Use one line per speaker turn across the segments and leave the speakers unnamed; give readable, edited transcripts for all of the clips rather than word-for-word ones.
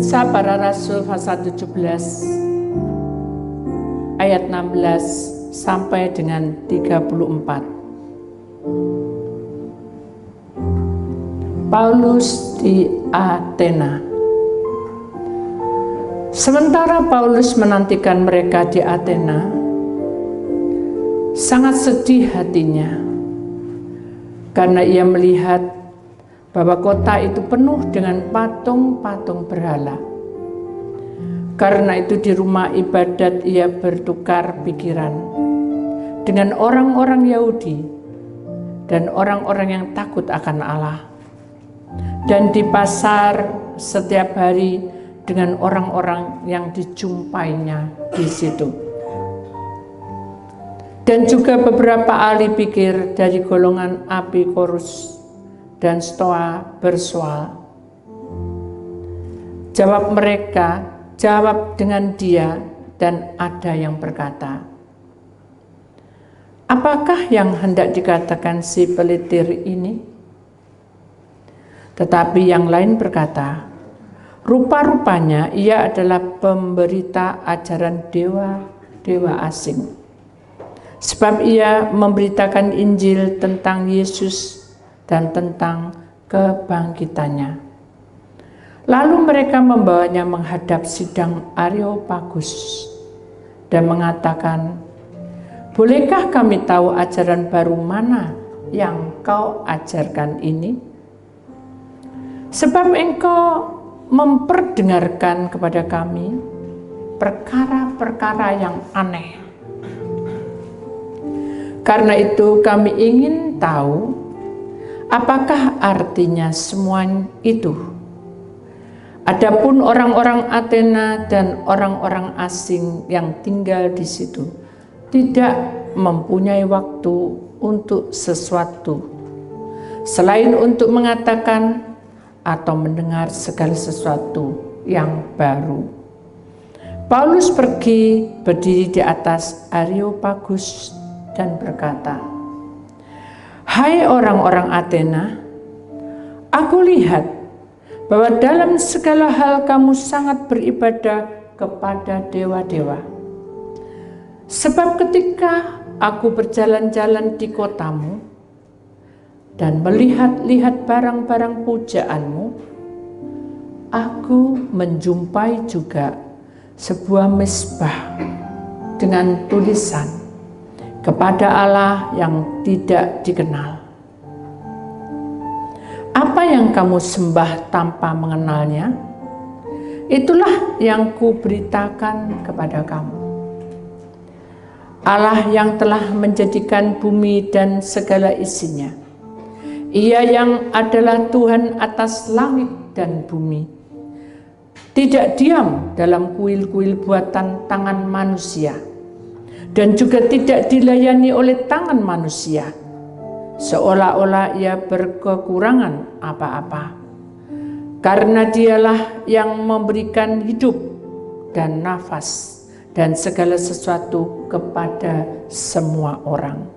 Kisah Para Rasul pasal 17 ayat 16 sampai dengan 34. Paulus di Athena. Sementara Paulus menantikan mereka di Athena, sangat sedih hatinya karena ia melihat bahwa kota itu penuh dengan patung-patung berhala. Karena itu di rumah ibadat ia bertukar pikiran dengan orang-orang Yahudi dan orang-orang yang takut akan Allah. Dan di pasar setiap hari dengan orang-orang yang dijumpainya di situ. Dan juga beberapa ahli pikir dari golongan Epikurus dan Stoa bersoal. Jawab dengan dia, dan ada yang berkata, apakah yang hendak dikatakan si pelitir ini? Tetapi yang lain berkata, rupa-rupanya ia adalah pemberita ajaran dewa-dewa asing. Sebab ia memberitakan Injil tentang Yesus dan tentang kebangkitannya. Lalu mereka membawanya menghadap sidang Areopagus dan mengatakan, bolehkah kami tahu ajaran baru mana yang kau ajarkan ini? Sebab engkau memperdengarkan kepada kami perkara-perkara yang aneh. Karena itu kami ingin tahu apakah artinya semua itu. Adapun orang-orang Athena dan orang-orang asing yang tinggal di situ tidak mempunyai waktu untuk sesuatu selain untuk mengatakan atau mendengar segala sesuatu yang baru. Paulus pergi berdiri di atas Areopagus dan berkata, hai orang-orang Athena, aku lihat bahwa dalam segala hal kamu sangat beribadah kepada dewa-dewa. Sebab ketika aku berjalan-jalan di kotamu dan melihat-lihat barang-barang pujaanmu, aku menjumpai juga sebuah mezbah dengan tulisan kepada Allah yang tidak dikenal. Apa yang kamu sembah tanpa mengenalnya, itulah yang kuberitakan kepada kamu. Allah yang telah menjadikan bumi dan segala isinya. Ia yang adalah Tuhan atas langit dan bumi. Tidak diam dalam kuil-kuil buatan tangan manusia, dan juga tidak dilayani oleh tangan manusia, seolah-olah ia berkekurangan apa-apa. Karena dialah yang memberikan hidup dan nafas dan segala sesuatu kepada semua orang.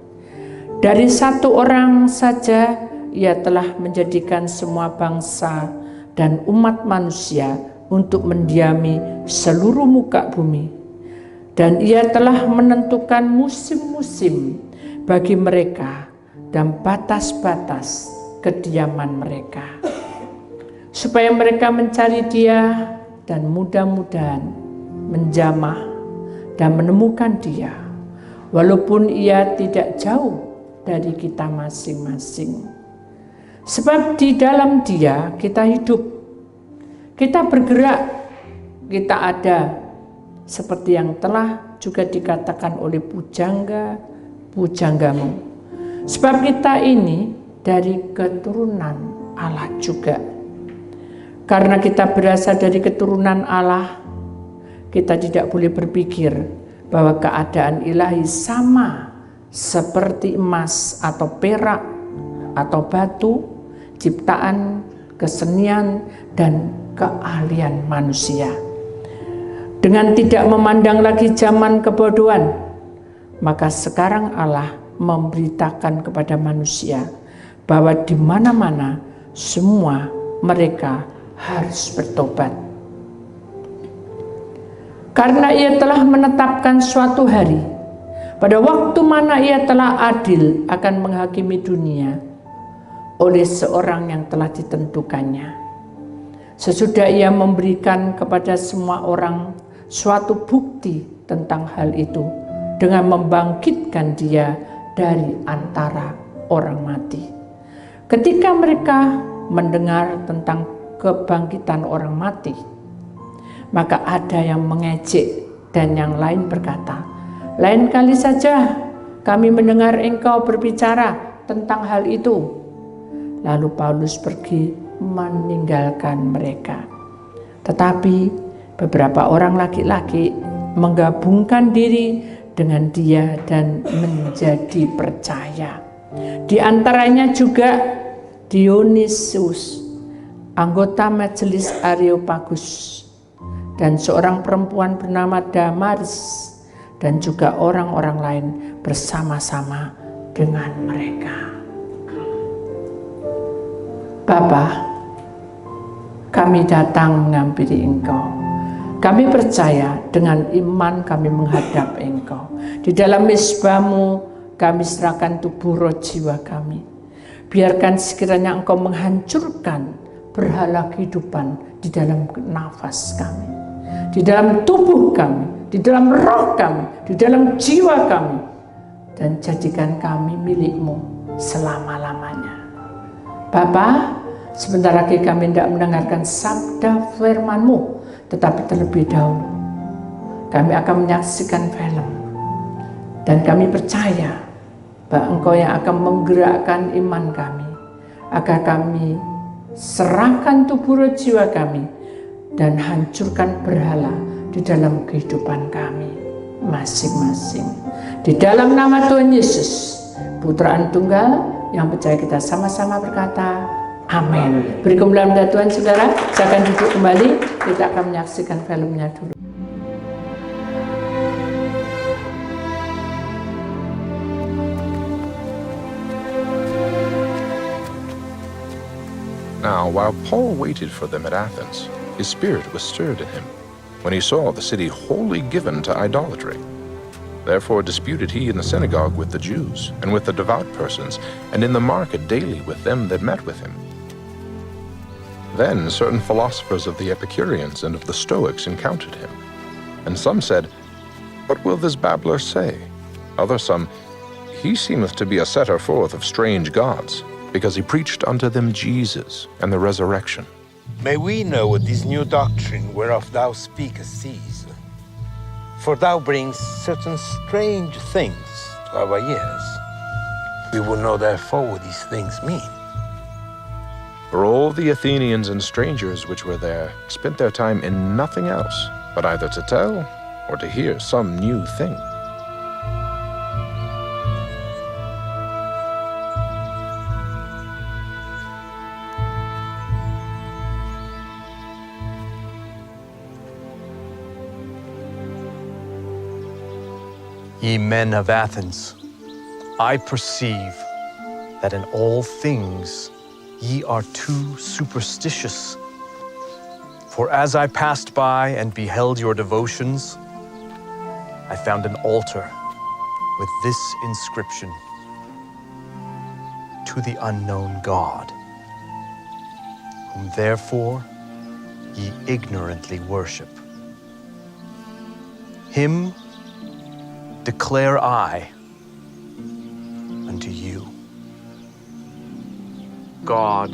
Dari satu orang saja ia telah menjadikan semua bangsa dan umat manusia untuk mendiami seluruh muka bumi. Dan ia telah menentukan musim-musim bagi mereka dan batas-batas kediaman mereka, supaya mereka mencari dia dan mudah-mudahan menjamah dan menemukan dia, walaupun ia tidak jauh dari kita masing-masing. Sebab di dalam dia kita hidup, kita bergerak, kita ada, seperti yang telah juga dikatakan oleh pujanggamu. Sebab kita ini dari keturunan Allah juga. Karena kita berasal dari keturunan Allah, kita tidak boleh berpikir bahwa keadaan ilahi sama seperti emas atau perak atau batu, ciptaan, kesenian, dan keahlian manusia. Dengan tidak memandang lagi zaman kebodohan, maka sekarang Allah memberitakan kepada manusia bahwa di mana-mana semua mereka harus bertobat. Karena ia telah menetapkan suatu hari, pada waktu mana ia telah adil akan menghakimi dunia oleh seorang yang telah ditentukannya. Sesudah ia memberikan kepada semua orang suatu bukti tentang hal itu dengan membangkitkan dia dari antara orang mati. Ketika mereka mendengar tentang kebangkitan orang mati, maka ada yang mengejek dan yang lain berkata, "Lain kali saja kami mendengar engkau berbicara tentang hal itu." Lalu Paulus pergi meninggalkan mereka. Tetapi beberapa orang laki-laki menggabungkan diri dengan dia dan menjadi percaya. Di antaranya juga Dionysius, anggota majelis Areopagus, dan seorang perempuan bernama Damaris, dan juga orang-orang lain bersama-sama dengan mereka. Bapa, kami datang menghampiri Engkau. Kami percaya dengan iman kami menghadap Engkau. Di dalam mezbah-Mu kami serahkan tubuh roh jiwa kami. Biarkan sekiranya Engkau menghancurkan berhala kehidupan di dalam nafas kami, di dalam tubuh kami, di dalam roh kami, di dalam jiwa kami, dan jadikan kami milik-Mu selama-lamanya. Bapa, sebentar lagi kami hendak mendengarkan sabda firman-Mu, tetapi terlebih dahulu kami akan menyaksikan film, dan kami percaya bahwa Engkau yang akan menggerakkan iman kami, agar kami serahkan tubuh roh jiwa kami dan hancurkan berhala di dalam kehidupan kami masing-masing. Di dalam nama Tuhan Yesus, Putra Tunggal yang percaya, kita sama-sama berkata amin. Beri kemuliaan kepada Tuhan, saudara. Saya akan duduk kembali, kita akan menyaksikan filmnya dulu.
Now, while Paul waited for them at Athens, his spirit was stirred in him, when he saw the city wholly given to idolatry. Therefore disputed he in the synagogue with the Jews, and with the devout persons, and in the market daily with them that met with him. Then certain philosophers of the Epicureans and of the Stoics encountered him. And some said, "What will this babbler say?" Others some, "He seemeth to be a setter forth of strange gods, because he preached unto them Jesus and the resurrection."
May we know what this new doctrine whereof thou speakest is. For thou bringest certain strange things to our ears. We will know therefore what these things mean.
For all the Athenians and strangers which were there spent their time in nothing else, but either to tell or to hear some new thing.
Ye men of Athens, I perceive that in all things ye are too superstitious. For as I passed by and beheld your devotions, I found an altar with this inscription: To the unknown God, whom therefore ye ignorantly worship. Him declare I unto you.
God,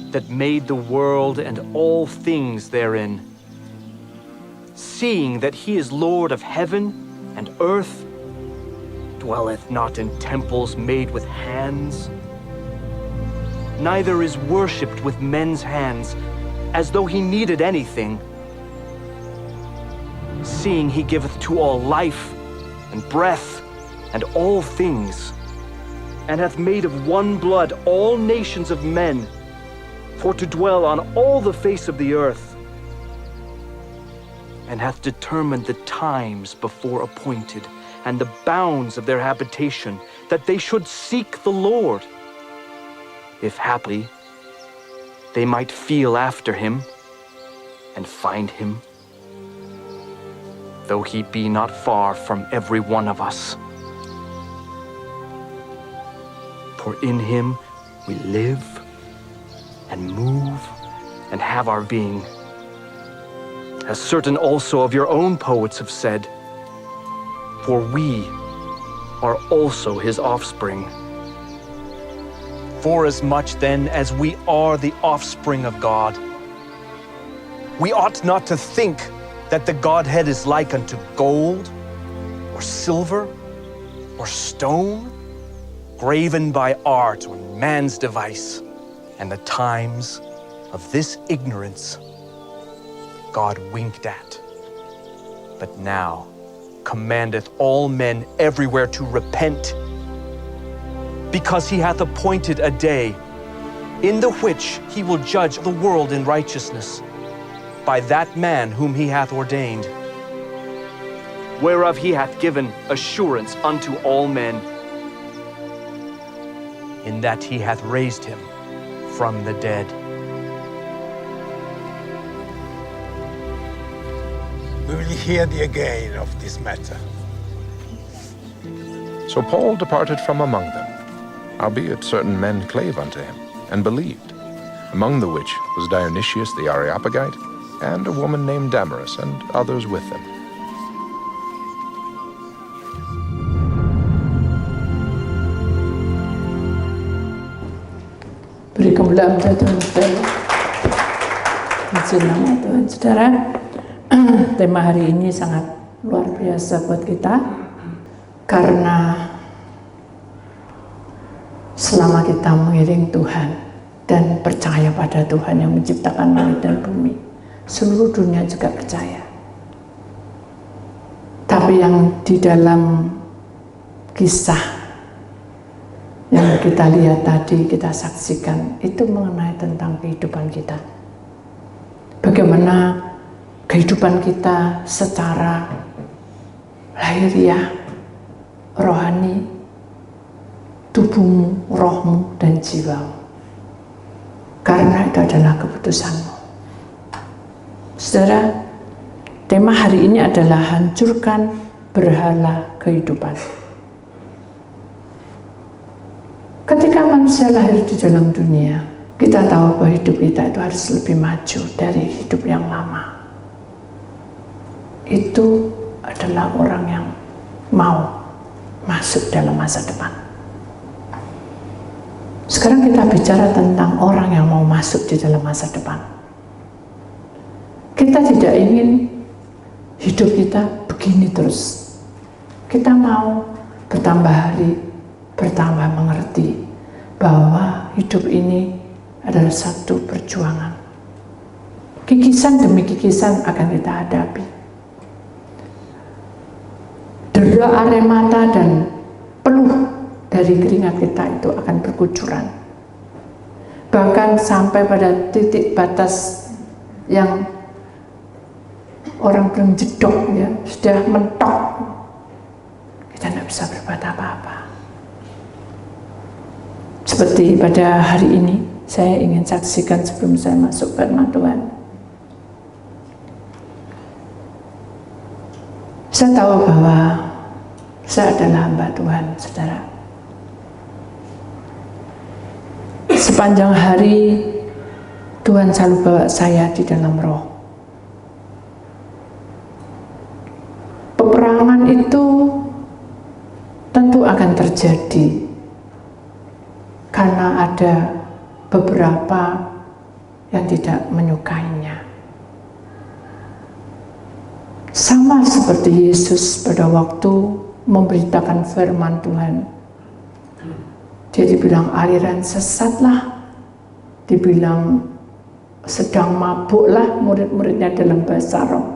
that made the world and all things therein, seeing that he is Lord of heaven and earth, dwelleth not in temples made with hands, neither is worshipped with men's hands, as though he needed anything, seeing he giveth to all life and breath and all things, and hath made of one blood all nations of men, for to dwell on all the face of the earth, and hath determined the times before appointed, and the bounds of their habitation, that they should seek the Lord, if haply they might feel after him and find him. though he be not far from every one of us. For in him we live and move and have our being. As certain also of your own poets have said, for we are also his offspring.
Forasmuch then as we are the offspring of God, we ought not to think that the Godhead is like unto gold, or silver, or stone, graven by art or man's device. And the times of this ignorance God winked at, but now commandeth all men everywhere to repent, because he hath appointed a day in the which he will judge the world in righteousness by that man whom he hath ordained,
whereof he hath given assurance unto all men,
in that he hath raised him from the dead.
We will hear thee again of this matter.
So Paul departed from among them, howbeit certain men clave unto him, and believed, among the which was Dionysius the Areopagite, and a woman named Damaris, and others with them.
Beri kemuliaan Tuhan, saudara. Puji nama Tuhan, saudara. Tema hari ini sangat luar biasa buat kita, karena selama kita mengiring Tuhan dan percaya pada Tuhan yang menciptakan langit dan bumi, seluruh dunia juga percaya. Tapi yang di dalam kisah yang kita lihat tadi, kita saksikan, itu mengenai tentang kehidupan kita. Bagaimana kehidupan kita secara lahiriah, rohani, tubuhmu, rohmu, dan jiwamu. Karena itu adalah keputusanmu. Saudara, tema hari ini adalah hancurkan berhala kehidupan. Ketika manusia lahir di dalam dunia, kita tahu bahwa hidup kita itu harus lebih maju dari hidup yang lama. Itu adalah orang yang mau masuk dalam masa depan. Sekarang kita bicara tentang orang yang mau masuk di dalam masa depan. Kita tidak ingin hidup kita begini terus. Kita mau bertambah hari, bertambah mengerti bahwa hidup ini adalah satu perjuangan. Kikisan demi kikisan akan kita hadapi. Dera air mata dan peluh dari keringat kita itu akan berkucuran. Bahkan sampai pada titik batas yang orang belum jedok, ya, sudah mentok, kita tidak bisa berbuat apa-apa. Seperti pada hari ini, saya ingin saksikan sebelum saya masuk firman Tuhan. Saya tahu bahwa saya adalah hamba Tuhan, saudara. Sepanjang hari, Tuhan selalu bawa saya di dalam roh. Peperangan itu tentu akan terjadi karena ada beberapa yang tidak menyukainya. Sama seperti Yesus pada waktu memberitakan firman Tuhan. Dia dibilang aliran sesatlah, dibilang sedang mabuklah murid-muridnya dalam bahasa roh.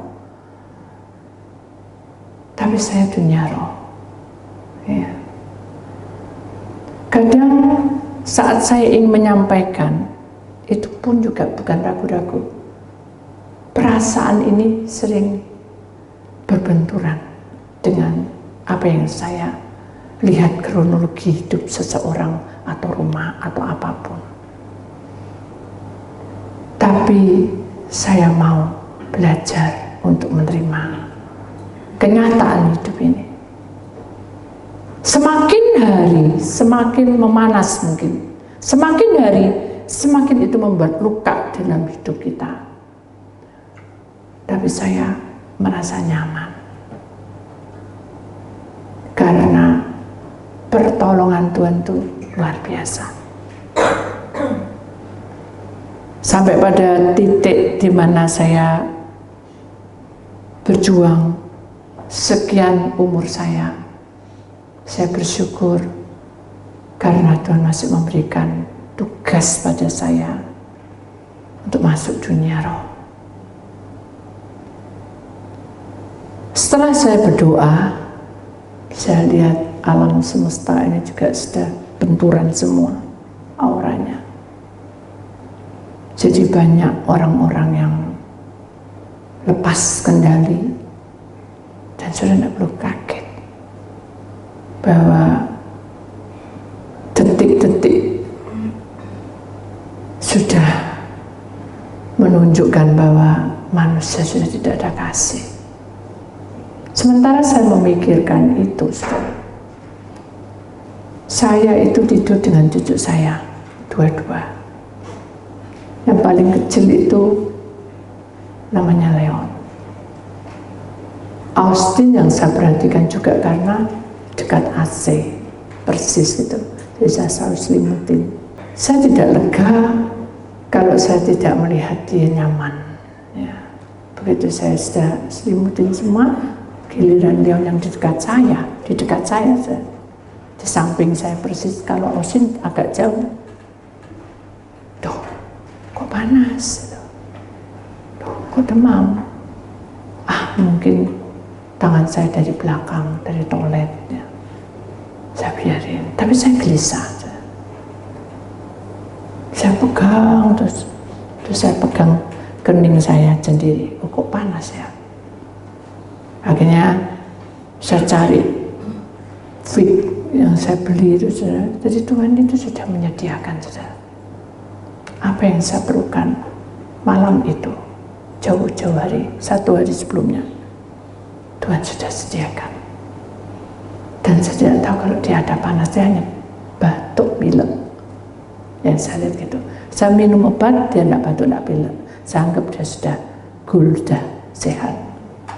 Tapi saya dunia roh. Ya. Kadang saat saya ingin menyampaikan, itu pun juga bukan ragu-ragu. Perasaan ini sering berbenturan dengan apa yang saya lihat kronologi hidup seseorang atau rumah atau apapun. Tapi saya mau belajar untuk menerima kenyataan hidup ini. Semakin hari semakin memanas mungkin. Semakin hari semakin itu membuat luka dalam hidup kita. Tapi saya merasa nyaman. Karena pertolongan Tuhan itu luar biasa. Sampai pada titik di mana saya berjuang sekian umur saya bersyukur karena Tuhan masih memberikan tugas pada saya untuk masuk dunia roh. Setelah saya berdoa, saya lihat alam semesta ini juga sudah benturan semua auranya. Jadi banyak orang-orang yang lepas kendali, dan sudah tidak perlu kaget bahwa detik-detik sudah menunjukkan bahwa manusia sudah tidak ada kasih. Sementara saya memikirkan itu, saya itu tidur dengan cucu saya, dua-dua. Yang paling kecil itu namanya Leon. Austin yang saya perhatikan juga karena dekat AC, persis itu. Jadi saya selalu selimutin. Saya tidak lega kalau saya tidak melihat dia nyaman. Ya. Begitu saya sudah selimutin semua, giliran Leon yang di dekat saya di samping saya persis. Kalau Austin agak jauh. Duh, kok panas? Duh, kok demam? Mungkin tangan saya dari belakang, dari toilet. Ya. Saya biarin, tapi saya gelisah. Saya pegang, terus saya pegang kening saya sendiri. Kok panas ya? Akhirnya saya cari fit yang saya beli itu, saudara. Jadi Tuhan itu sudah menyediakan, saudara. Apa yang saya perlukan malam itu, jauh-jauh hari, 1 hari sebelumnya, Tuhan sudah sediakan. Dan saya tidak tahu kalau dia ada panas, dia hanya batuk pilek. Yang saya lihat gitu. Saya minum obat, dia tidak batuk, tidak pilek. Saya anggap dia sudah cool, sudah sehat.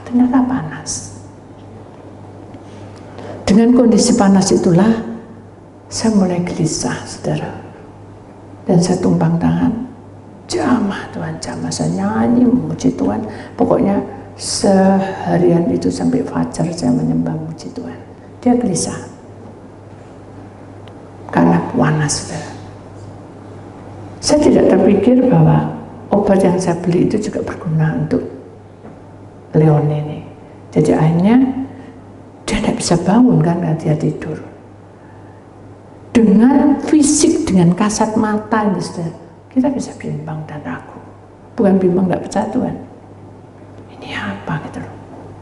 Ternyata panas. Dengan kondisi panas itulah saya mulai gelisah, saudara. Dan saya tumpang tangan, jamah Tuhan, jamah. Saya nyanyi, memuji Tuhan. Pokoknya seharian itu sampai fajar saya menyembah, memuji Tuhan. Dia gelisah karena panas, saudara. Saya tidak terpikir bahwa obat yang saya beli itu juga berguna untuk Leon ini. Jadi akhirnya dia tidak bisa bangun kan karena dia tidur. Dengan fisik, dengan kasat mata ini, kita bisa bimbang dan ragu. Bukan bimbang tidak percaya Tuhan. Ini apa gitu loh?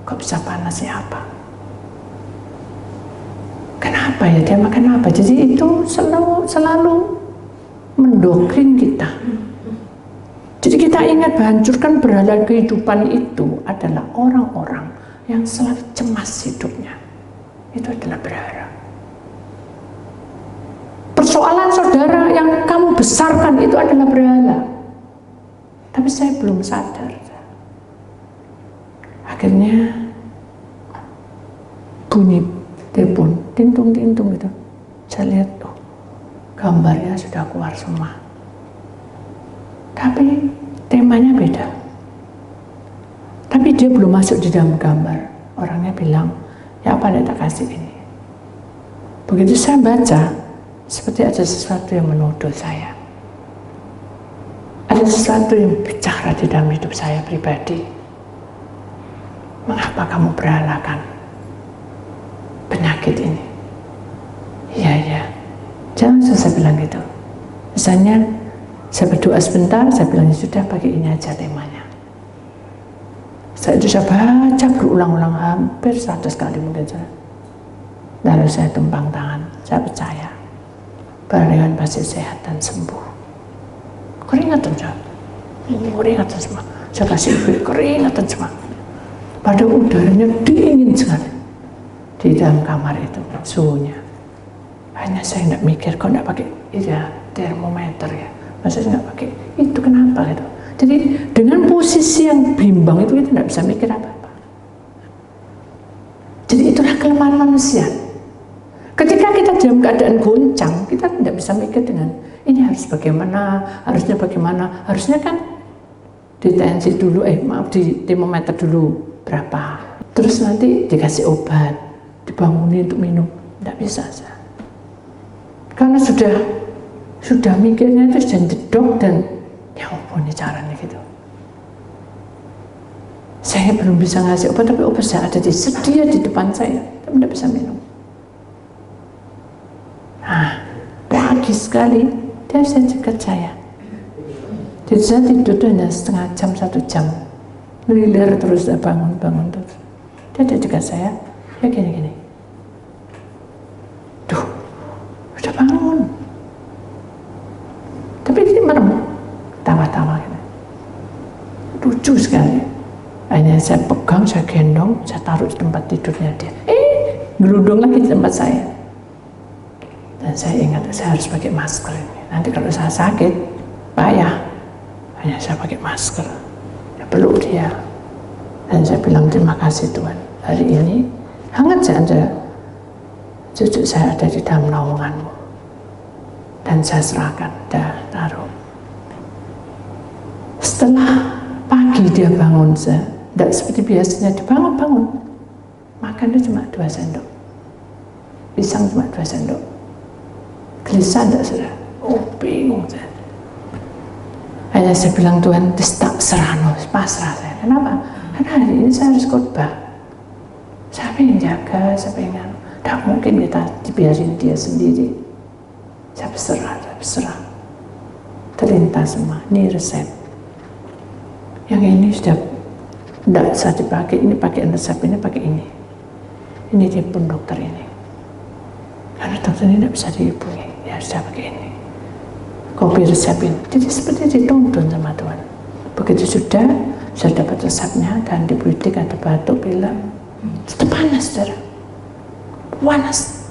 Kok bisa panas ya apa? Kenapa ya dia makan apa? Jadi itu selalu mendoktrin kita. Jadi kita ingat hancurkan berhala kehidupan itu adalah orang-orang yang selalu cemas hidupnya. Itu adalah berhala. Persoalan saudara yang kamu besarkan itu adalah berhala. Tapi saya belum sadar. Akhirnya bunyi telepon, tintung-tintung gitu. Saya lihat, gambarnya sudah keluar semua. Tapi temanya beda. Tapi dia belum masuk di dalam gambar. Orangnya bilang, ya apa yang tak kasih ini? Begitu saya baca, seperti ada sesuatu yang menuduh saya. Ada sesuatu yang bicara di dalam hidup saya pribadi. Mengapa kamu berhalakan penyakit ini? Iya. Jangan saya bilang gitu. Misalnya, saya berdoa sebentar, saya bilang sudah pakai ini aja temanya. Saya baca berulang-ulang hampir 100 kali mungkin saya. Lalu saya tumpang tangan, saya percaya bahwa Leon pasti sehat dan sembuh. Keringatan saya, keringatan semua. Saya kasih keringetan semua. Padahal udaranya dingin sekali di dalam kamar itu suhunya. Hanya saya nggak mikir, kok nggak pakai termometer ya, maksudnya nggak pakai itu, kenapa gitu. Jadi dengan posisi yang bimbang itu kita nggak bisa mikir apa-apa. Jadi itulah kelemahan manusia. Ketika kita dalam keadaan goncang, kita tidak bisa mikir dengan ini harus bagaimana, harusnya bagaimana, harusnya kan di tensi dulu, di termometer dulu berapa, terus nanti dikasih obat, dibangunin untuk minum, tidak bisa saya. Karena sudah mikirnya itu sudah jedok dan ya ampun ini caranya gitu. Saya belum bisa ngasih obat, tapi obat saya ada sedia di depan saya, tapi tidak bisa minum. Nah, pagi sekali dia saya cegat saya. Jadi saya tidur hanya setengah jam, 1 jam, ngelilir terus, bangun terus. Dia cegat saya, ya gini. Duh, udah bangun. Tapi dia merem, tawa-tawa gitu. Lucu sekali. Hanya saya pegang, saya gendong, saya taruh di tempat tidurnya dia. Geludung lagi di tempat saya. Dan saya ingat, saya harus pakai masker ini. Nanti kalau saya sakit, payah. Hanya saya pakai masker. Saya peluk dia. Dan saya bilang, terima kasih Tuhan. Hari ini, hangat saja cucu saya ada di dalam naungan-Mu. Dan saya serahkan, taruh. Setelah pagi dia bangun, tidak seperti biasanya dibangun. Makannya cuma 2 sendok. Pisang cuma 2 sendok. Gelisah tidak sudah. Bingung saya. Hanya saya bilang, Tuhan, tak serano, pasrah saya. Kenapa? Karena hari ini saya harus khotbah. Saya ingin jaga, saya ingin. Tidak mungkin kita dibiarin dia sendiri. Saya berserah. Terlintas semua. Ini resep. Yang ini sudah tidak bisa dipakai. Ini pakai resep, ini pakai ini. Ini dia pun dokter ini. Karena dokter ini tidak bisa dihubungi. Ya sudah pakai ini. Kopi resepin. Jadi seperti dituntun sama Tuhan. Begitu sudah, saya dapat resepnya, dan di butik ada batuk, pilek. Itu panas, saudara. Panas.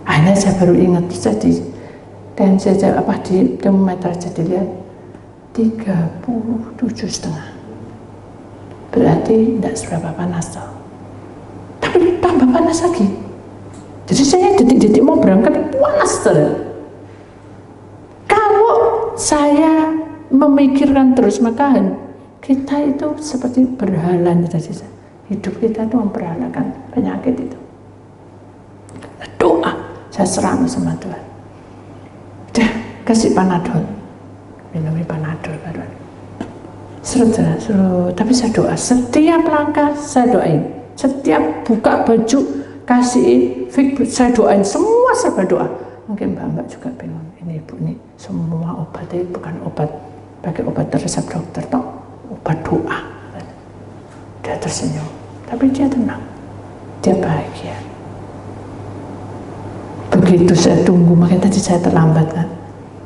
Akhirnya saya baru ingat, dan saya di termometer jadi lihat 37,5. Berarti tidak seberapa panas toh. Tapi tambah panas lagi. Jadi saya detik-detik mau berangkat panas saudara. Kalau saya memikirkan terus, maka kita itu seperti berhala. Hidup kita itu memperhalakan penyakit itu. Doa, saya serang sama Tuhan. Udah, kasih Panadol. Minum Panadol baru. Serut. Tapi saya doa. Setiap langkah saya doain. Setiap buka baju, kasihin, saya doain. Semua saya berdoa. Mungkin mbak-mbak juga bingung. Ini ibu ini semua obatnya bukan obat pakai obat resep dokter, toh obat doa. Dia tersenyum. Tapi dia tenang. Dia bahagia. Begitu saya tunggu, makanya tadi saya terlambat kan.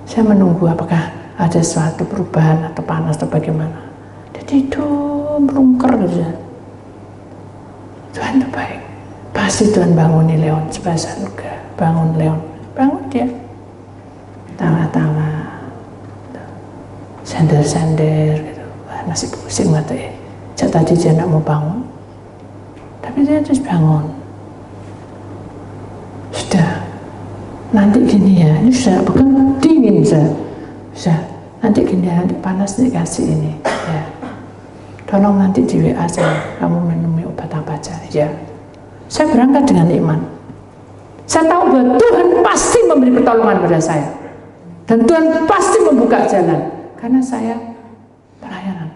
Saya menunggu apakah ada suatu perubahan atau panas atau bagaimana. Jadi itu melungker gitu ya. Tuhan itu baik. Pasti Tuhan banguni Leon, sebahasa juga. Bangun Leon, bangun dia. Tawa-tawa, sender-sender gitu. Masih pusing matanya. Tadi dia tidak mau bangun, tapi dia terus bangun. Sudah. Nanti gini ya, ini sudah bukan dingin sudah. Nanti gini ya, nanti panas dikasih ini ya. Tolong nanti di WA saya, kamu minum obat apa aja ya. Saya berangkat dengan iman. Saya tahu bahwa Tuhan pasti memberi pertolongan pada saya. Dan Tuhan pasti membuka jalan. Karena saya pelayanan.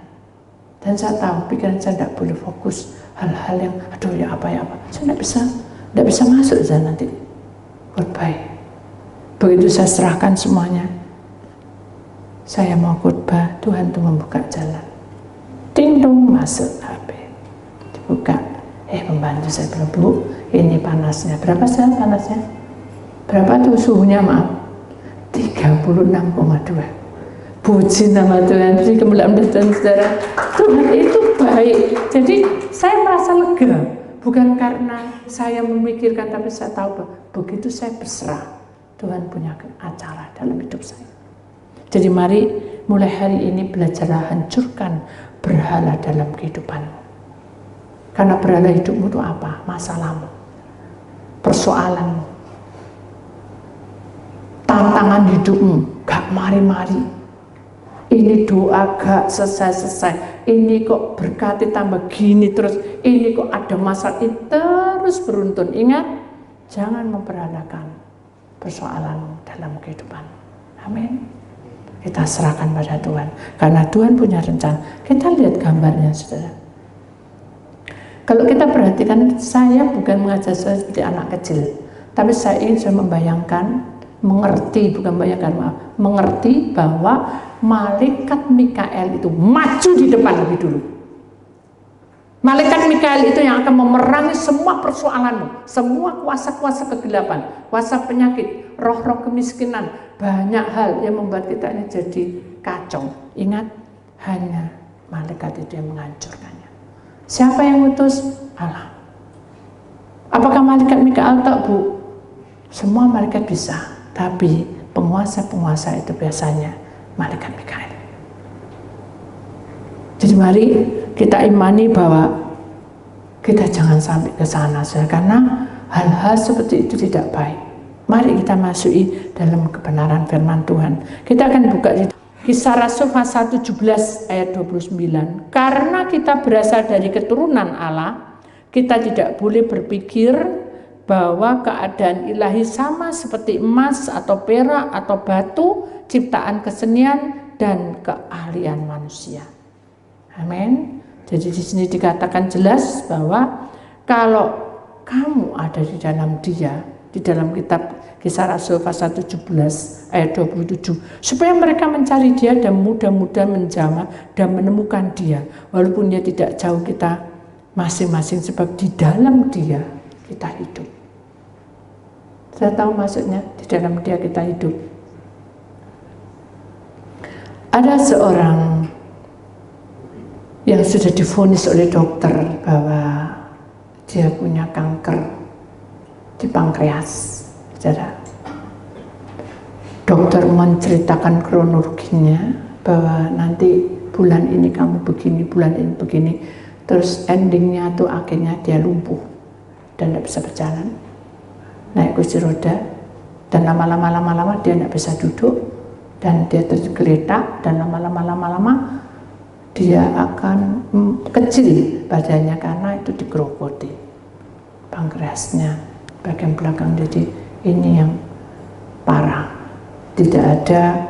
Dan saya tahu pikiran saya tidak boleh fokus hal-hal yang aduh ya apa. Saya tidak bisa masuk saya nanti. Goodbye. Begitu saya serahkan semuanya, saya mau khotbah, Tuhan tuh membuka jalan. Ding dong, masuk HP. Dibuka. Pembantu saya bilang, Bu, ini panasnya. Berapa sih panasnya? Berapa tuh suhunya, maaf? 36,2. Puji nama Tuhan. Jadi kemuliaan dan saudara, Tuhan itu baik. Jadi saya merasa lega, bukan karena saya memikirkan, tapi saya tahu bahwa begitu saya berserah, Tuhan punya acara dalam hidup saya. Jadi mari mulai hari ini belajarlah hancurkan berhala dalam kehidupanmu. Karena berhala hidupmu itu apa? Masalahmu, persoalanmu, tantangan hidupmu, gak mari-mari. Ini doa gak selesai-selesai, ini kok berkati tambah gini terus, ini kok ada masalah, ini terus beruntun. Ingat, jangan memperhalakan persoalanmu dalam kehidupan. Amin. Kita serahkan pada Tuhan, karena Tuhan punya rencana. Kita lihat gambarnya, saudara. Kalau kita perhatikan, saya bukan mengajar saya seperti anak kecil, tapi saya ingin membayangkan, mengerti, bukan bayangkan, maaf, mengerti bahwa malaikat Mikael itu maju di depan lebih dulu. Malaikat Mikael itu yang akan memerangi semua persoalanmu, semua kuasa-kuasa kegelapan, kuasa penyakit, roh-roh kemiskinan, banyak hal yang membuat kita ini jadi kacau. Ingat, hanya malaikat itu yang menghancurkannya. Siapa yang utus? Allah. Apakah malaikat Mikael tak, Bu? Semua malaikat bisa, tapi penguasa-penguasa itu biasanya malaikat Mikael. Jadi mari kita imani bahwa kita jangan sampai ke sana, karena hal-hal seperti itu tidak baik. Mari kita masuki dalam kebenaran firman Tuhan. Kita akan buka di Kisah Rasul pasal 17 ayat 29. Karena kita berasal dari keturunan Allah, kita tidak boleh berpikir bahwa keadaan ilahi sama seperti emas atau perak atau batu, ciptaan kesenian dan keahlian manusia. Amin. Jadi di sini dikatakan jelas bahwa kalau kamu ada di dalam Dia, di dalam kitab Kisah Rasul pasal 17 ayat 27, supaya mereka mencari Dia dan mudah-mudah menjamah dan menemukan Dia, walaupun Dia tidak jauh kita masing-masing, sebab di dalam Dia kita hidup. Saya tahu maksudnya, di dalam Dia kita hidup. Ada seorang yang sudah divonis oleh dokter bahwa dia punya kanker di pankreas. Saudara, dokter menceritakan kronologinya bahwa nanti bulan ini kamu begini, bulan ini begini, terus endingnya tuh akhirnya dia lumpuh dan tidak bisa berjalan, naik kursi roda, dan lama-lama dia tidak bisa duduk, dan dia tergeletak, dan lama-lama dia akan kecil badannya karena itu digerogoti pankreasnya bagian belakang. Jadi ini yang parah, tidak ada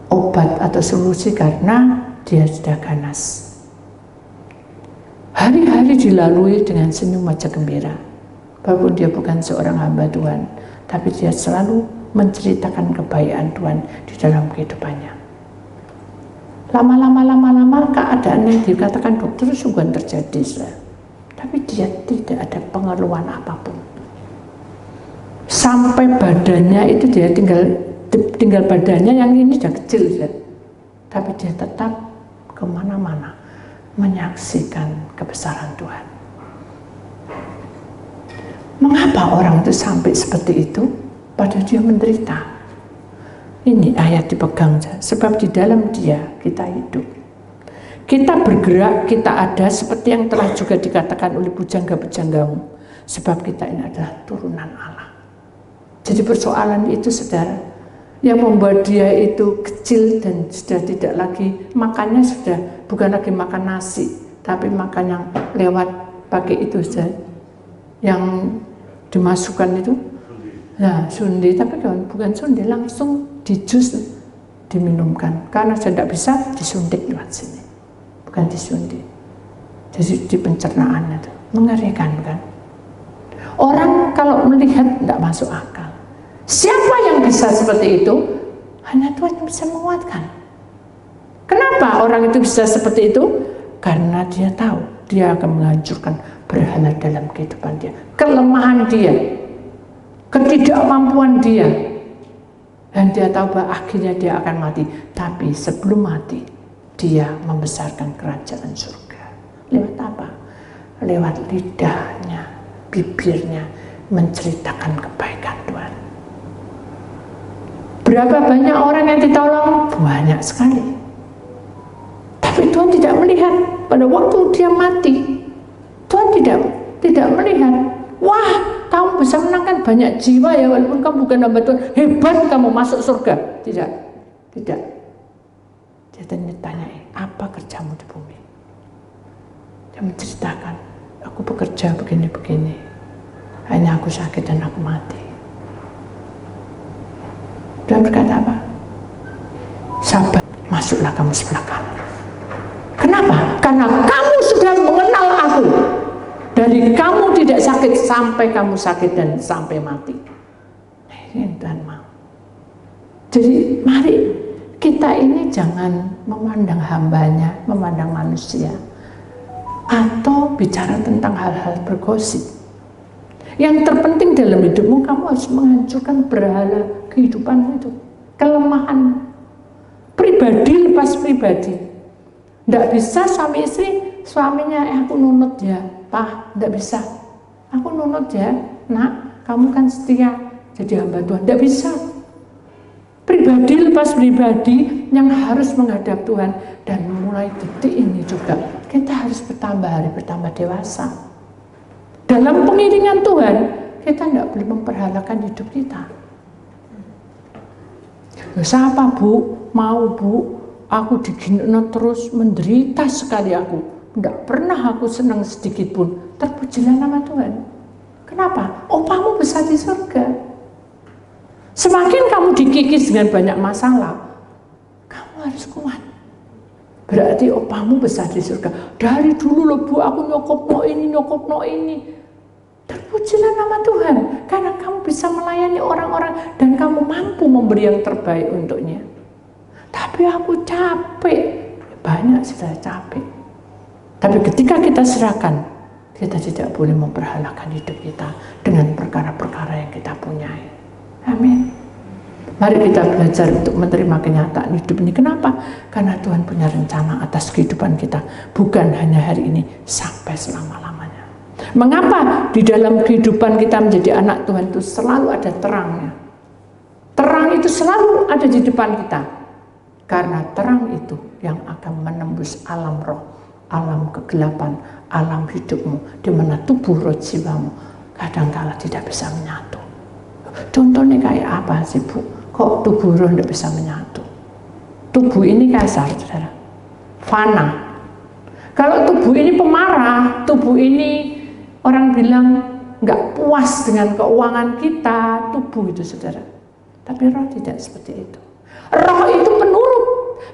obat atau solusi karena dia sudah ganas. Hari-hari dilalui dengan senyum wajah gembira, walaupun dia bukan seorang hamba Tuhan, tapi dia selalu menceritakan kebaikan Tuhan di dalam kehidupannya. Lama-lama keadaan yang dikatakan dokter sungguhan terjadi, tapi dia tidak ada pengeluhan apapun. Sampai badannya itu dia tinggal badannya yang ini sudah kecil, tapi dia tetap kemana-mana menyaksikan kebesaran Tuhan. Mengapa orang itu sampai seperti itu? Padahal dia menderita. Ini ayat dipegang, sebab di dalam Dia kita hidup, kita bergerak, kita ada, seperti yang telah juga dikatakan oleh pujangga-pujanggamu, sebab kita ini adalah turunan Allah. Jadi persoalan itu, saudara, yang membuat dia itu kecil dan sudah tidak lagi makannya, sudah bukan lagi makan nasi, tapi makan yang lewat pakai itu saja, yang dimasukkan itu. Nah, sundi, tapi bukan sundi, langsung di jus diminumkan, karena sudah tidak bisa disuntik lewat sini, bukan disundi. Jadi di pencernaan itu mengerikan, kan? Orang kalau melihat tidak masuk akal. Siapa yang bisa seperti itu? Hanya Tuhan yang bisa menguatkan. Kenapa orang itu bisa seperti itu? Karena dia tahu dia akan menghancurkan berhala dalam kehidupan dia, kelemahan dia, ketidakmampuan dia. Dan dia tahu bahwa akhirnya dia akan mati. Tapi sebelum mati, dia membesarkan kerajaan surga. Lewat apa? Lewat lidahnya, bibirnya, menceritakan kebaikan Tuhan. Berapa banyak orang yang ditolong? Banyak sekali. Tapi Tuhan tidak melihat pada waktu dia mati. Tuhan tidak melihat. Wah, kamu bisa menangkan banyak jiwa ya, walaupun kamu bukan hamba Tuhan. Hebat kamu masuk surga. Tidak. Dia tanya, apa kerjamu di bumi? Dia menceritakan, aku bekerja begini-begini. Hanya aku sakit dan aku mati. Dia berkata apa? Sabar, masuklah kamu sebelah kanan. Kenapa? Karena kamu sudah mengenal aku. Dari kamu tidak sakit sampai kamu sakit dan sampai mati. Ini Tuhan mau. Jadi mari kita ini jangan memandang hambanya, memandang manusia, atau bicara tentang hal-hal bergosip. Yang terpenting dalam hidupmu, kamu harus menghancurkan berhala kehidupanmu itu, kelemahan pribadi lepas pribadi. Tidak bisa suami istri, suaminya aku nunut ya, Pak, tidak bisa. Aku nunut ya, Nak, kamu kan setia jadi hamba Tuhan. Tidak bisa. Pribadi lepas pribadi yang harus menghadap Tuhan. Dan mulai detik ini juga kita harus bertambah hari bertambah dewasa. Dalam pengiringan Tuhan, kita tidak boleh memperhalakan hidup kita. Siapa Bu? Mau Bu? Aku digino terus, menderita sekali aku. Tidak pernah aku senang sedikit pun. Terpujilah nama Tuhan. Kenapa? Upahmu besar di surga. Semakin kamu dikikis dengan banyak masalah, kamu harus kuat. Berarti upahmu besar di surga. Dari dulu loh Bu, aku nyokop no ini. Terpujilah nama Tuhan. Karena kamu bisa melayani orang-orang dan kamu mampu memberi yang terbaik untuknya. Tapi aku capek. Banyak sudah capek. Tapi ketika kita serahkan, kita tidak boleh memperhalakan hidup kita dengan perkara-perkara yang kita punyai. Amin. Mari kita belajar untuk menerima kenyataan hidup ini. Kenapa? Karena Tuhan punya rencana atas kehidupan kita. Bukan hanya hari ini, sampai selama-lamanya. Mengapa di dalam kehidupan kita menjadi anak Tuhan itu selalu ada terangnya? Terang itu selalu ada di depan kita. Karena terang itu yang akan menembus alam roh, alam kegelapan, alam hidupmu, di mana tubuh roh jiwamu kadangkala tidak bisa menyatu. Contohnya kayak apa sih Bu? Kok tubuh roh tidak bisa menyatu? Tubuh ini kasar, saudara, fana. Kalau tubuh ini pemarah, tubuh ini orang bilang nggak puas dengan keuangan kita, tubuh itu saudara. Tapi roh tidak seperti itu. Roh itu penurut,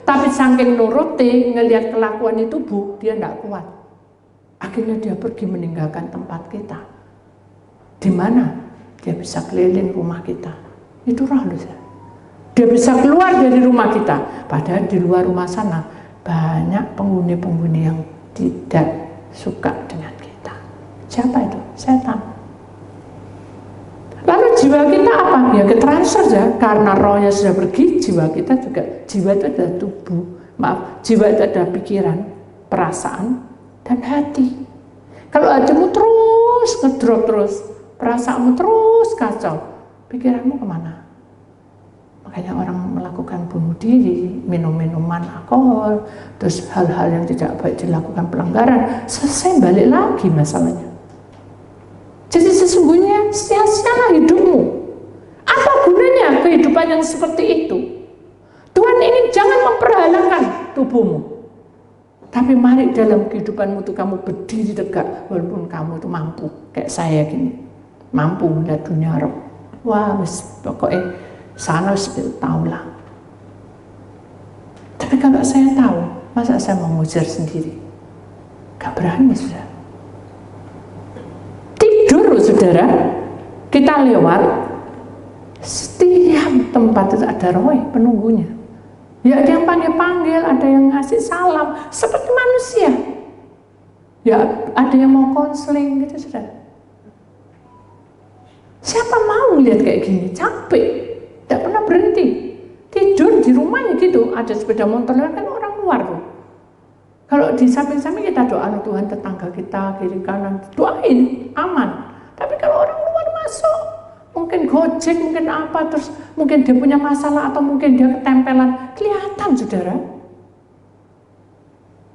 tapi saking nuruti ngelihat kelakuan itu tubuh, dia tidak kuat. Akhirnya dia pergi meninggalkan tempat kita. Di mana? Dia bisa keliling rumah kita. Itu roh loh. Dia bisa keluar dari rumah kita. Padahal di luar rumah sana banyak penghuni-penghuni yang tidak suka dengan kita. Siapa itu? Setan. Lalu jiwa kita apa? Ya ketransfer ya. Karena rohnya sudah pergi, jiwa kita juga. Jiwa itu adalah tubuh. Jiwa itu adalah pikiran, perasaan, dan hati. Kalau hatimu terus ngedrop terus, perasaanmu terus kacau, pikiranmu kemana? Makanya orang melakukan bunuh diri, minum-minuman alkohol, terus hal-hal yang tidak baik dilakukan, pelanggaran, selesai balik lagi masalahnya. Jadi sesungguhnya sia-sialah hidupmu. Apa gunanya kehidupan yang seperti itu? Tuhan ini jangan memperhalakan tubuhmu. Tapi mari dalam kehidupanmu itu kamu berdiri tegak, walaupun kamu itu mampu, kayak saya gini, mampu melihat dunia roh. Wah, pokoknya sana tahu lah. Tapi kalau saya tahu, masa saya mau ngujar sendiri? Gak berani sudah. Tidur saudara, kita lewat, setiap tempat itu ada roh penunggunya. Ya ada yang panggil-panggil, ada yang ngasih salam, seperti manusia. Ya ada yang mau konseling gitu saudara. Siapa mau lihat kayak gini? Capek. Tidak pernah berhenti. Tidur di rumahnya gitu, ada sepeda motor kan orang luar tuh. Kalau di samping-samping kita doa, Tuhan tetangga kita, kiri kanan, doain, aman. Tapi kalau orang luar masuk, mungkin gojek, mungkin apa, terus mungkin dia punya masalah atau mungkin dia ketempelan, kelihatan saudara.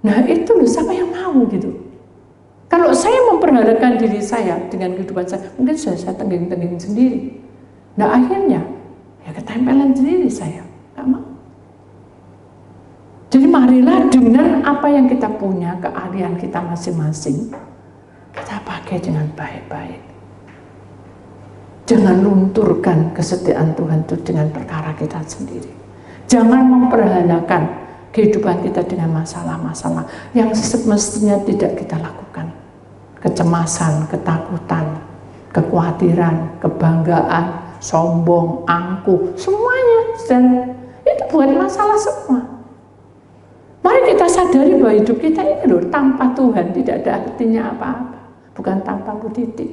Nah itu loh, siapa yang mau gitu. Kalau saya memperhadapkan diri saya dengan kehidupan saya, mungkin sudah saya tengging-tengging sendiri. Nah akhirnya, ya ketempelan sendiri saya, gak mau. Jadi marilah dengan apa yang kita punya, keahlian kita masing-masing, kita pakai dengan baik-baik. Jangan lunturkan kesetiaan Tuhan itu dengan perkara kita sendiri. Jangan memperhalakan kehidupan kita dengan masalah-masalah yang semestinya tidak kita lakukan. Kecemasan, ketakutan, kekhawatiran, kebanggaan, sombong, angkuh, semuanya. Dan itu buat masalah semua. Mari kita sadari bahwa hidup kita ini loh, tanpa Tuhan tidak ada artinya apa-apa. Bukan tanpa Bu Titi.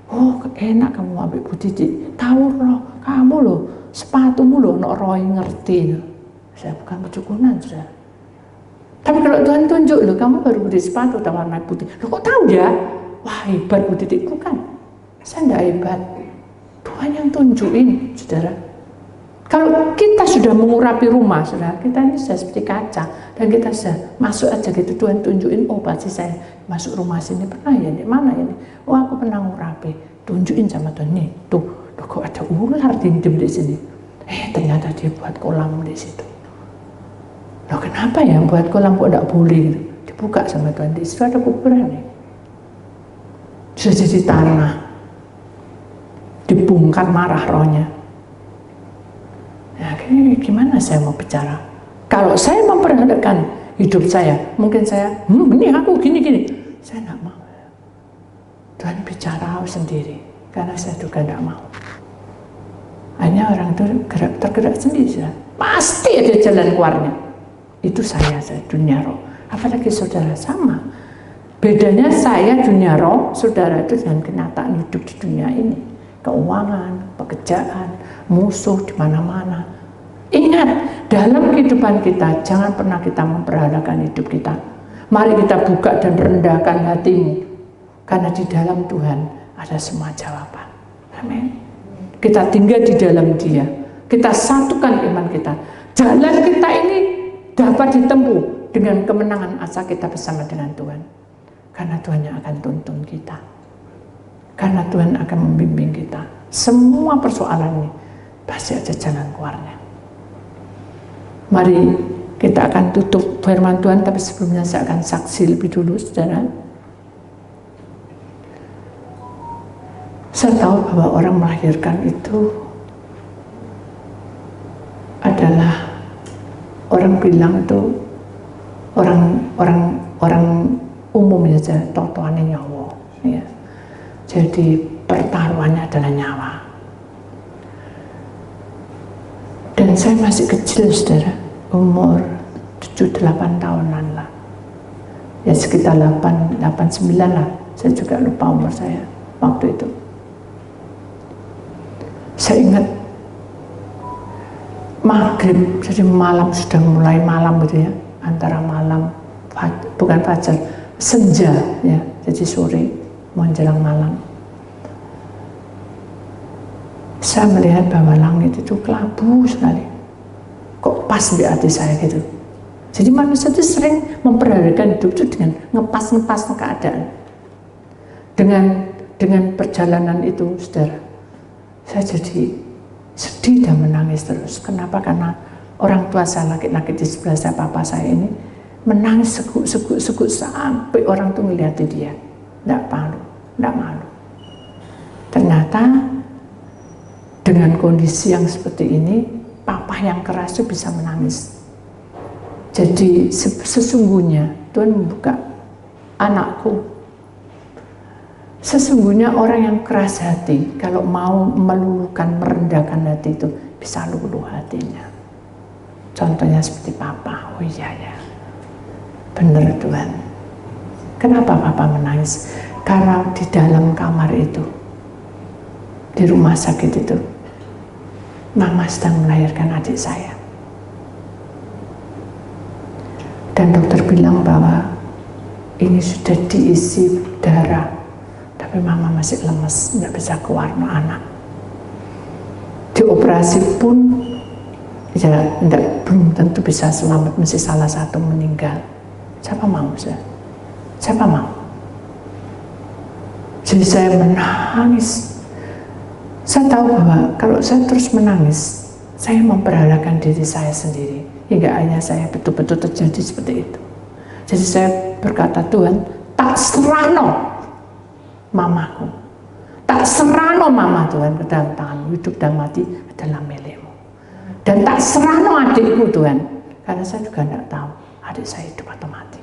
Oh enak kamu ambil Bu Titi. Tahu loh, kamu loh, sepatumu loh, nok Roy ngerti loh. Saya bukan pecukunan sudah. Tapi kalau Tuhan tunjuk loh, kamu baru beli sepatu warna putih. Loh kok tahu ya? Wah hebat Bu Titi. Bukan, saya tidak hebat. Tuhan yang tunjukin, saudara. Kalau kita sudah mengurapi rumah, saudara, kita ini sudah seperti kaca dan kita sudah masuk aja gitu, Tuhan tunjukin, oh pasti saya masuk rumah sini pernah ya, di mana ya? Oh aku pernah ngurapi, tunjukin sama Tuhan nih, tuh kok ada ular dindem di sini. Ternyata dia buat kolam di situ. Loh kenapa ya buat kolam kok tidak boleh gitu? Dibuka sama Tuhan, di situ ada kuburan nih. Sudah jadi tanah, dibongkar marah rohnya. Nah, gimana saya mau bicara? Kalau saya memperhadapkan hidup saya, mungkin saya, ini aku gini-gini. Saya tidak mau. Tuhan bicara sendiri, karena saya juga tidak mau. Hanya orang itu tergerak sendiri. Pasti ada jalan keluarnya. Itu saya dunia roh. Apalagi saudara sama. Bedanya saya dunia roh, saudara itu dengan kenyataan hidup di dunia ini. Keuangan, pekerjaan, musuh di mana-mana. Ingat, dalam kehidupan kita jangan pernah kita memperhalakan hidup kita. Mari kita buka dan rendahkan hatimu, karena di dalam Tuhan ada semua jawaban. Amin. Kita tinggal di dalam Dia. Kita satukan iman kita. Jalan kita ini dapat ditempuh dengan kemenangan asa kita bersama dengan Tuhan. Karena Tuhan yang akan tuntun kita. Karena Tuhan akan membimbing kita. Semua persoalan ini pasti ada jalan keluarnya. Mari kita akan tutup firman Tuhan, tapi sebelumnya saya akan saksi lebih dulu, saudara. Saya tahu bahwa orang melahirkan itu adalah, orang bilang itu orang umum saja, totoannya nyawa. Ya. Jadi pertaruhannya adalah nyawa. Dan saya masih kecil, saudara, umur 7-8 tahunan lah. Ya sekitar 8-9 lah. Saya juga lupa umur saya waktu itu. Saya ingat maghrib, jadi malam, sudah mulai malam gitu ya. Antara malam, bukan fajar, senja ya, jadi sore menjelang malam. Saya melihat bahwa langit itu kelabu sekali. Kok pas di hati saya gitu. Jadi manusia itu sering memperhatikan hidup itu dengan ngepas keadaan. Dengan perjalanan itu, saudara, saya jadi sedih dan menangis terus. Kenapa? Karena orang tua saya, laki-laki di sebelah saya, papa saya ini, menangis seguk sampai orang tuh ngeliatin dia. Tidak malu. Ternyata dengan kondisi yang seperti ini, papa yang keras itu bisa menangis. Jadi sesungguhnya Tuhan membuka, anakku, sesungguhnya orang yang keras hati, kalau mau meluluhkan, merendahkan hati itu, bisa luluh hatinya. Contohnya seperti papa. Oh iya ya, benar Tuhan. Kenapa papa menangis? Karena di dalam kamar itu, di rumah sakit itu, Mama sedang melahirkan adik saya. Dan dokter bilang bahwa ini sudah diisi darah, tapi mama masih lemes, nggak bisa keluar anak. Dioperasi pun ya belum tentu bisa selamat, mesti salah satu meninggal. Siapa mau? Siapa mau? Jadi saya menangis. Saya tahu bahwa kalau saya terus menangis, saya memperhalakan diri saya sendiri. Hingga akhirnya saya betul-betul terjadi seperti itu. Jadi saya berkata, Tuhan, tak serahno mamaku. Tak serahno mama Tuhan ke dalam tanganmu, hidup dan mati adalah milikmu. Dan tak serahno adikku Tuhan, karena saya juga tidak tahu adik saya hidup atau mati.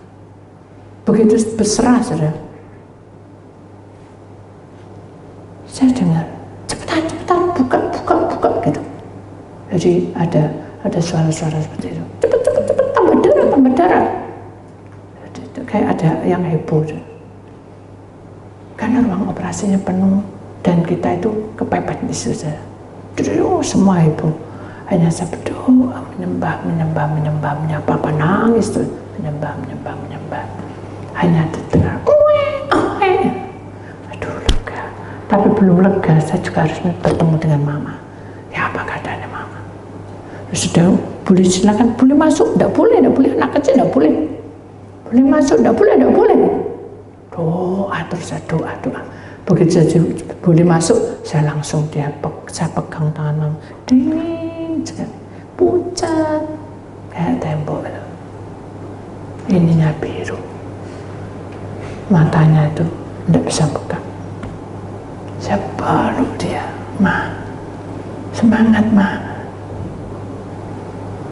Begitu berserah, saudara. Saya dengar, cepetan, buka gitu. Jadi ada suara-suara seperti itu. Cepet, tambah darah. Kayak ada yang heboh. Karena ruang operasinya penuh dan kita itu kepepet di situ. Semua heboh. Hanya saya berdoa, menyembah, Papa nangis tuh, menyembah. Hanya terdengar, aduh lega. Tapi belum lega, saya juga harus bertemu dengan mama. Ya apa keadaannya mama? Sudah boleh silakan, boleh masuk, tidak boleh, anak kecil tidak boleh. Boleh masuk, tidak boleh. Doa terus, saya doa. Begitu saja boleh masuk, saya langsung saya pegang tangan mama. Dingin, pucat, kayak tembok. Ininya biru, matanya itu tidak bisa buka. Saya peluk dia, Ma, semangat Ma.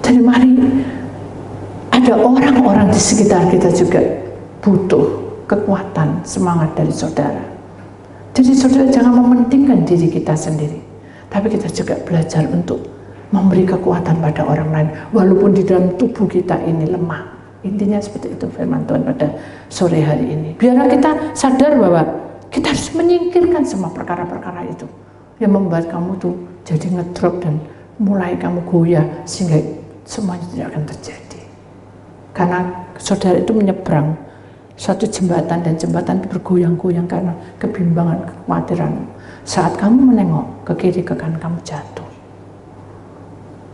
Jadi mari, ada orang-orang di sekitar kita juga butuh kekuatan, semangat dari saudara. Jadi saudara jangan mementingkan diri kita sendiri, tapi kita juga belajar untuk memberi kekuatan pada orang lain, walaupun di dalam tubuh kita ini lemah. Intinya seperti itu firman Tuhan pada sore hari ini. Biarlah kita sadar bahwa kita harus menyingkirkan semua perkara-perkara itu yang membuat kamu tuh jadi ngedrop dan mulai kamu goyah sehingga semuanya tidak akan terjadi. Karena saudara itu menyeberang satu jembatan dan jembatan itu bergoyang-goyang karena kebimbangan, kekhawatiran. Saat kamu menengok ke kiri ke kanan, kamu jatuh.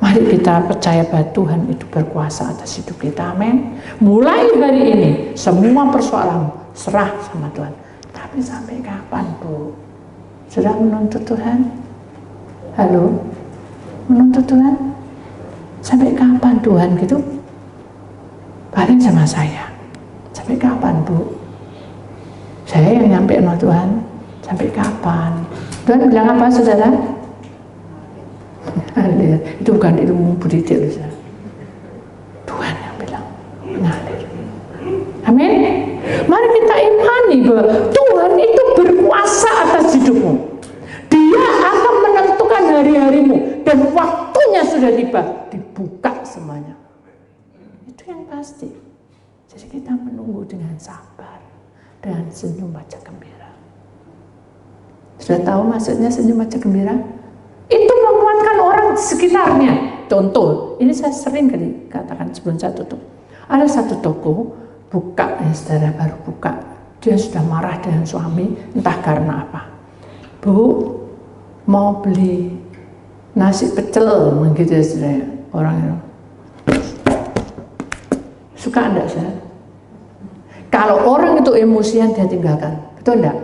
Mari kita percaya bahwa Tuhan itu berkuasa atas hidup kita, amin. Mulai hari ini semua persoalan serah sama Tuhan. Tapi sampai kapan, Bu? Sudah menuntut Tuhan? Halo? Menuntut Tuhan? Sampai kapan Tuhan gitu? Balik sama saya. Sampai kapan, Bu? Saya yang nyampe no Tuhan. Sampai kapan? Tuhan bilang apa, saudara? Itu bukan ilmu budidik, saudara. Tuhan yang bilang mengalir. Amin. Mari kita imani bahwa Tuhan itu berkuasa atas hidupmu. Dia akan menentukan hari-harimu dan waktunya sudah tiba, dibuka semuanya. Itu yang pasti. Jadi kita menunggu dengan sabar, dengan senyum wajah gembira. Sudah tahu maksudnya senyum wajah gembira? Itu menguatkan orang di sekitarnya. Contoh, ini saya sering kali katakan sebelum saya tutup. Ada satu toko buka, saudara baru buka, dia sudah marah dengan suami, entah karena apa. Bu, mau beli nasi pecel, begitu ya saudara. Orang itu suka enggak saudara? Kalau orang itu emosian dia tinggalkan, betul enggak?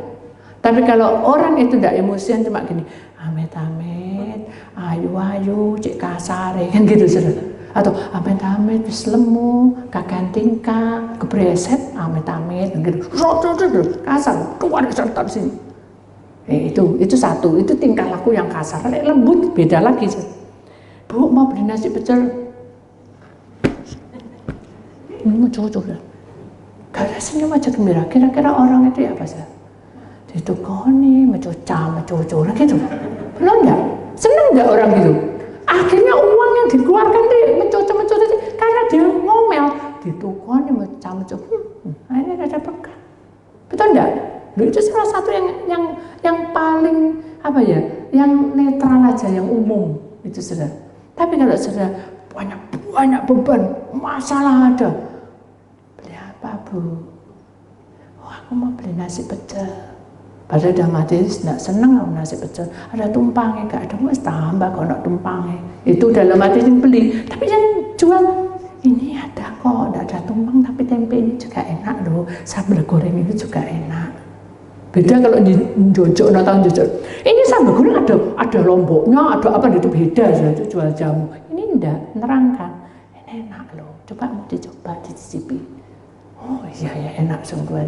Tapi kalau orang itu enggak emosian cuma gini, amit-amit, ayu-ayu, cek kasar, kan gitu saudara. Atau amit-amit wis lemu, kakan tingkah, kebreset, amit-amit, gitu. Kasar, keluar dari sini. Itu satu, itu tingkah laku yang kasar. Lembut beda lagi. Bu, mau beli nasi pecel. Cocok. Gak ada senyum aja gembira. Kira-kira orang itu ya apa sih? Ditukoni, mecoca, gitu. Benar nggak? Seneng nggak orang gitu? Akhirnya uang yang dikeluarkan dia mencoca karena dia ngomel, ditukoni, mecoca. Ini ada berkah. Betul nggak? Itu salah satu yang paling apa ya? Yang netral aja, yang umum. itu saudara. Tapi kalau saudara banyak beban, masalah ada, beli apa bu? Oh, aku mau beli nasi pecel. Padahal udah mati, tidak seneng sama nasi pecel. Ada tumpangnya, gak ada, mas tambah kalau nak tumpangnya. Itu dalam hati yang beli. Tapi yang jual, ini ada kok, tidak ada tumpang, tapi tempe ini juga enak loh. Sambal goreng ini juga enak. Beda kalau di jojok, nonton jojok. Ini sambal goreng ada lomboknya, ada apa itu beda. Itu jual jamu. Ini enggak, nerangkan. Ini enak loh, coba mau dicoba, dicicipi. Oh iya ya enak sungguh.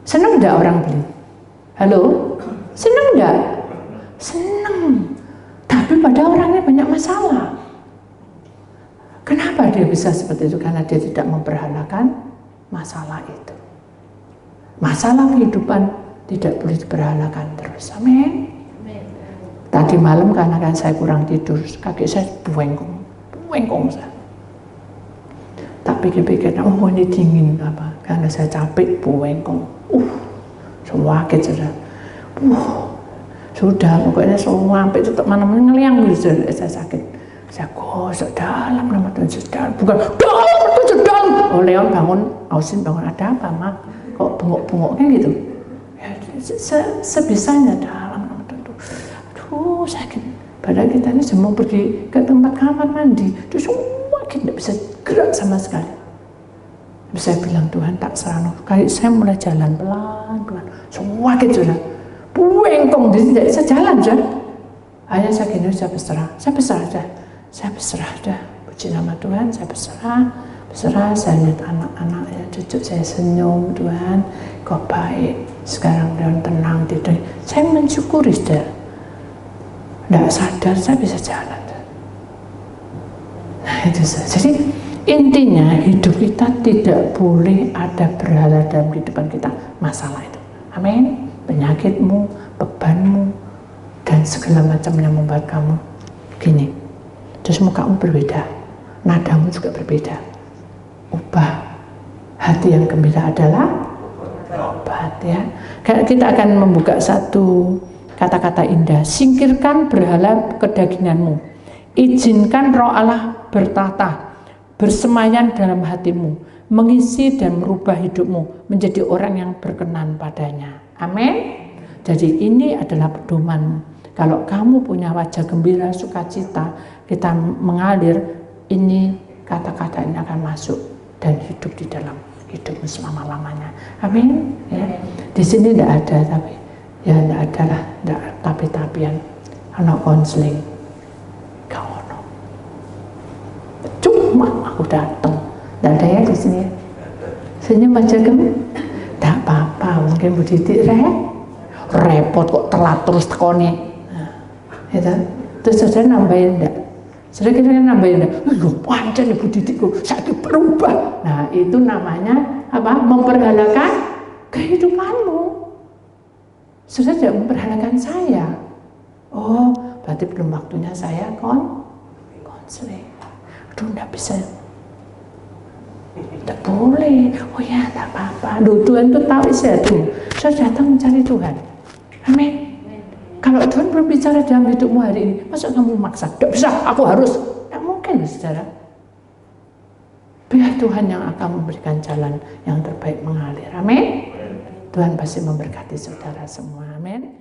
Seneng enggak orang beli? Halo? Seneng enggak? Seneng. Tapi pada orangnya banyak masalah. Kenapa dia bisa seperti itu? Karena dia tidak memperhalakan masalah itu. Masalah kehidupan tidak boleh diperhalakan terus. Amin. Tadi malam karena kan saya kurang tidur, kaki saya buengkong saya. Tak pikir-pikir, oh ini dingin apa? Karena saya capek, buengkong. Sakit sudah. Sudah pokoknya sampai tutup mana-mana ngeliang gitu saya sakit. Saya gosok dalam nama Tuhan sedang, bukan dalam itu sedang. Oh Leon bangun, Ausin bangun, ada apa mak? Kok bengok-bengoknya gitu? Ya, sebisanya dalam nama Tuhan. Aduh sakit. Padahal kita ini semua pergi ke tempat kamar mandi, terus semua kita tidak bisa gerak sama sekali. Bisa bilang Tuhan tak serano. Kayak saya mulai jalan pelan-pelan, semua gitu lah. Buengkong, jadi tidak bisa jalan sudah. Akhirnya saya gini, saya berserah dah. Puji nama Tuhan, saya berserah. Saya lihat anak-anaknya, cucu saya senyum, Tuhan, kau baik. Sekarang Leon tenang tidur. Saya mensyukuri sudah. Tidak sadar saya bisa jalan. Nah itu saja. Jadi intinya hidup kita tidak boleh ada berhala dalam kehidupan kita. Masalah itu. Amin. Penyakitmu, bebanmu, dan segala macam yang membuat kamu gini. Terus mukamu berbeda, nadamu juga berbeda. Ubah. Hati yang gembira adalah obat ya. Kita akan membuka satu kata-kata indah. Singkirkan berhala kedaginganmu. Izinkan Roh Allah bertata, bersemayam dalam hatimu, mengisi dan merubah hidupmu menjadi orang yang berkenan padanya. Amin. Jadi ini adalah pedoman. Kalau kamu punya wajah gembira, sukacita, kita mengalir, ini kata-kata ini akan masuk dan hidup di dalam hidupmu selama-lamanya. Amin. Ya. Di sini tidak ada tapi ya tidak ada lah, tidak tapi-tapian. Anak konseling, kau ono. Cuma aku datang, tidak ada ya di sini. Senyum aja gem. Tidak apa-apa, mungkin Bu Diti repot kok telat terus tekone. Nah, itu. Terus saudara nambahin enggak? Saudara kira-kira nambahin enggak? Pancen Bu Diti kok saya berubah. Nah, itu namanya apa? Memperhalakan kehidupanmu. Saudara tidak memperhalakan saya. Oh, berarti belum waktunya saya konseling. Aduh, enggak bisa. Tidak boleh. Oh ya, tidak apa-apa. Tuhan itu tahu isi hatimu. Saya datang mencari Tuhan. Amin. Kalau Tuhan berbicara dalam hidupmu hari ini, masa kamu maksa? Tidak bisa, aku harus. Tidak mungkin, saudara. Biar Tuhan yang akan memberikan jalan yang terbaik mengalir. Amin. Tuhan pasti memberkati saudara semua. Amin.